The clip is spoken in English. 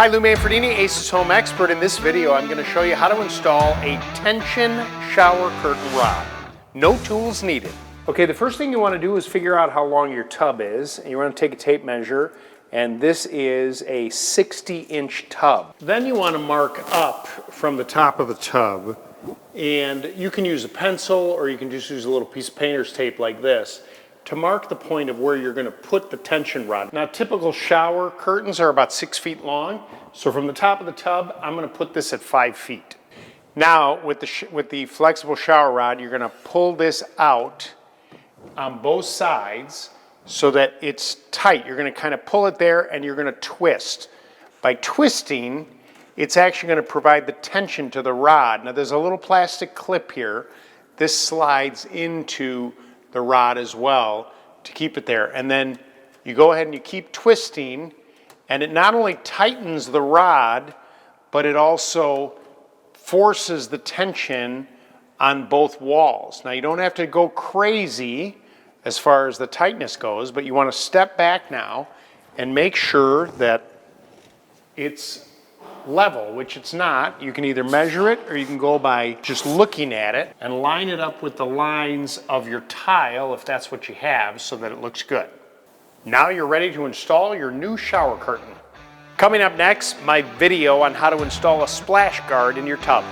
Hi, Lou Manfredini, Ace's Home Expert. In this video, I'm going to show you how to install a tension shower curtain rod. No tools needed. Okay, the first thing you want to do is figure out how long your tub is. And you want to take a tape measure, and this is a 60-inch tub. Then you want to mark up from the top of the tub, and you can use a pencil or you can just use a little piece of painter's tape like this to mark the point of where you're going to put the tension rod. Now, typical shower curtains are about 6 feet long, so from the top of the tub, I'm going to put this at 5 feet. Now, with the flexible shower rod, you're going to pull this out on both sides so that it's tight. You're going to kind of pull it there and you're going to twist. By twisting, it's actually going to provide the tension to the rod. Now, there's a little plastic clip here. This slides into the rod as well to keep it there. And then you go ahead and you keep twisting, and it not only tightens the rod, but it also forces the tension on both walls. Now, you don't have to go crazy as far as the tightness goes, but you want to step back now and make sure that it's level, which it's not. You can either measure it or you can go by just looking at it and line it up with the lines of your tile if that's what you have so that it looks good. Now you're ready to install your new shower curtain. Coming up next, my video on how to install a splash guard in your tub.